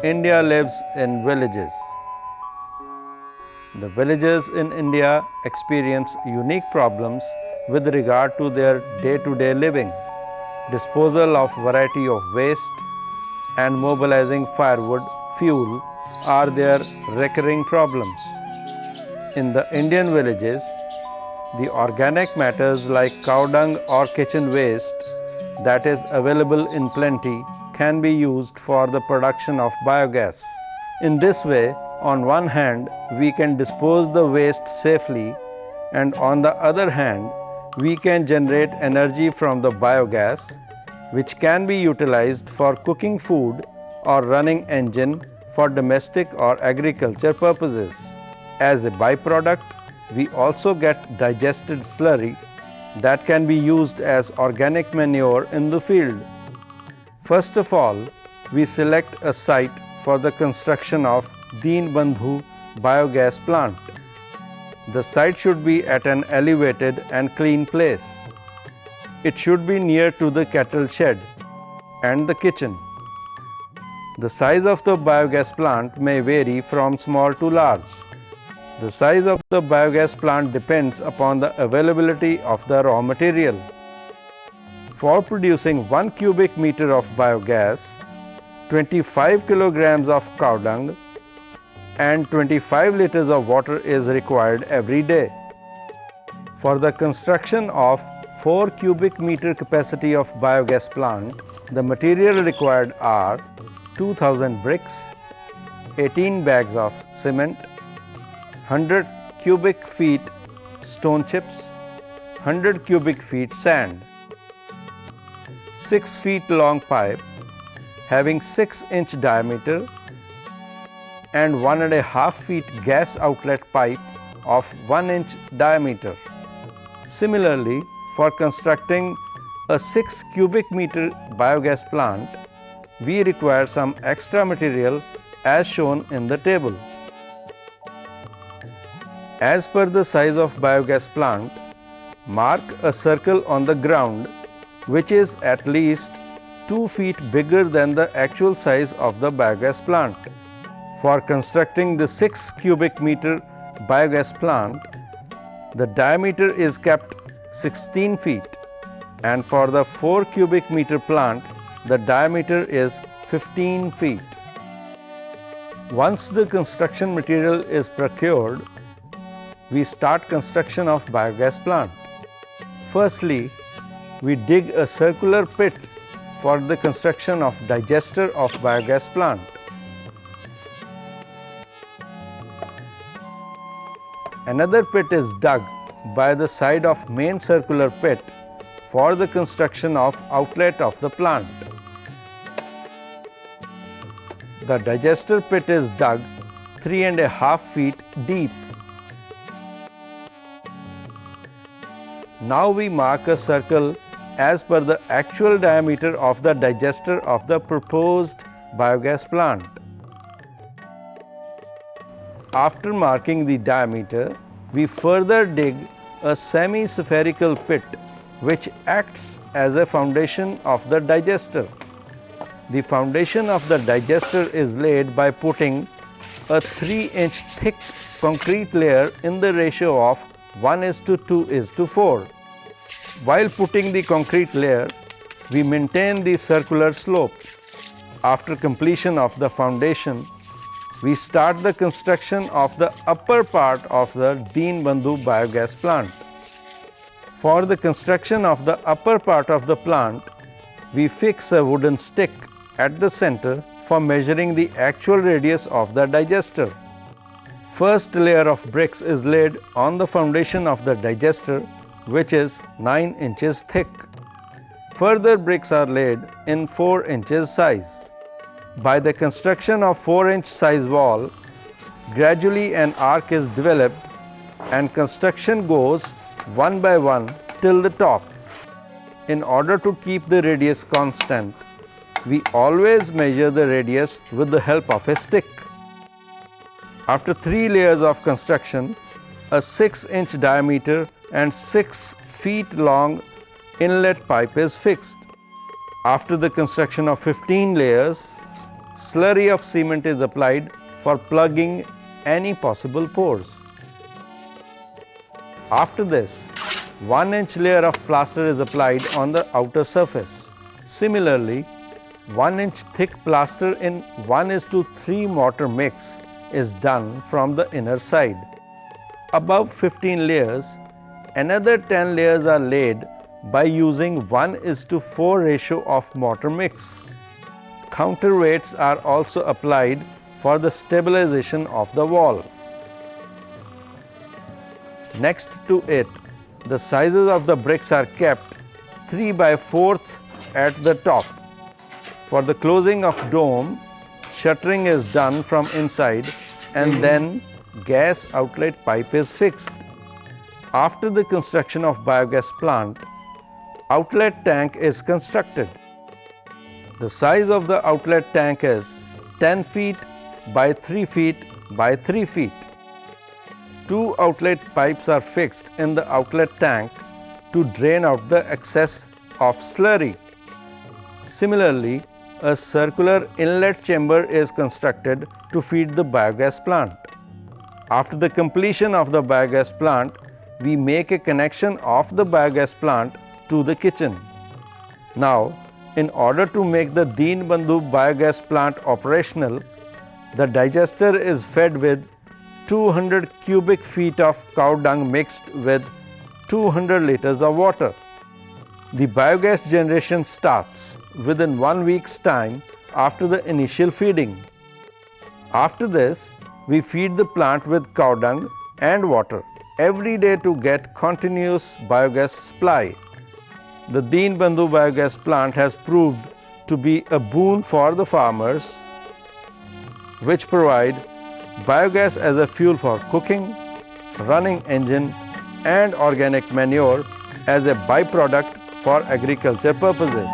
India lives in villages. The villages in India experience unique problems with regard to their day-to-day living, disposal of variety of waste, and mobilizing firewood fuel are their recurring problems. In the Indian villages, the organic matters like cow dung or kitchen waste that is available in plenty can be used for the production of biogas. In this way, on one hand, we can dispose the waste safely, and on the other hand, we can generate energy from the biogas, which can be utilized for cooking food or running engine for domestic or agriculture purposes. As a byproduct, we also get digested slurry that can be used as organic manure in the field. First of all, we select a site for the construction of Deen Bandhu biogas plant. The site should be at an elevated and clean place. It should be near to the cattle shed and the kitchen. The size of the biogas plant may vary from small to large. The size of the biogas plant depends upon the availability of the raw material. For producing 1 cubic meter of biogas, 25 kilograms of cow dung and 25 liters of water is required every day. For the construction of 4 cubic meter capacity of biogas plant, the material required are 2000 bricks, 18 bags of cement, 100 cubic feet stone chips, 100 cubic feet sand, 6 feet long pipe having 6-inch diameter and 1.5 feet gas outlet pipe of 1-inch diameter. Similarly, for constructing a 6 cubic meter biogas plant, we require some extra material as shown in the table. As per the size of biogas plant, mark a circle on the ground which is at least 2 feet bigger than the actual size of the biogas plant. For constructing the 6 cubic meter biogas plant, the diameter is kept 16 feet, and for the 4 cubic meter plant, the diameter is 15 feet. Once the construction material is procured, we start construction of biogas plant. Firstly, we dig a circular pit for the construction of digester of biogas plant. Another pit is dug by the side of main circular pit for the construction of outlet of the plant. The digester pit is dug 3.5 feet deep. Now we mark a circle as per the actual diameter of the digester of the proposed biogas plant. After marking the diameter, we further dig a semi-spherical pit which acts as a foundation of the digester. The foundation of the digester is laid by putting a 3-inch thick concrete layer in the ratio of 1:2:4. While putting the concrete layer, we maintain the circular slope. After completion of the foundation, we start the construction of the upper part of the Deen Bandhu biogas plant. For the construction of the upper part of the plant, we fix a wooden stick at the center for measuring the actual radius of the digester. First layer of bricks is laid on the foundation of the digester, which is 9 inches thick. Further bricks are laid in 4 inches size. By the construction of 4-inch size wall, gradually an arc is developed and construction goes one by one till the top. In order to keep the radius constant, we always measure the radius with the help of a stick. After 3 layers of construction, a 6-inch diameter and 6 feet long inlet pipe is fixed. After the construction of 15 layers, slurry of cement is applied for plugging any possible pores. After this, 1-inch layer of plaster is applied on the outer surface. Similarly, 1-inch thick plaster in 1:3 mortar mix is done from the inner side. Above 15 layers, another 10 layers are laid by using 1:4 ratio of mortar mix. Counterweights are also applied for the stabilization of the wall. Next to it, the sizes of the bricks are kept 3/4 at the top. For the closing of dome, shuttering is done from inside and then gas outlet pipe is fixed. After the construction of biogas plant, outlet tank is constructed. The size of the outlet tank is 10 feet by 3 feet by 3 feet. 2 outlet pipes are fixed in the outlet tank to drain out the excess of slurry. Similarly, a circular inlet chamber is constructed to feed the biogas plant. After the completion of the biogas plant, we make a connection of the biogas plant to the kitchen. Now, in order to make the Deen Bandhu biogas plant operational, the digester is fed with 200 cubic feet of cow dung mixed with 200 liters of water. The biogas generation starts within 1 week's time after the initial feeding. After this, we feed the plant with cow dung and water every day to get continuous biogas supply. The Deen Bandhu biogas plant has proved to be a boon for the farmers, which provide biogas as a fuel for cooking, running engine and organic manure as a byproduct for agriculture purposes.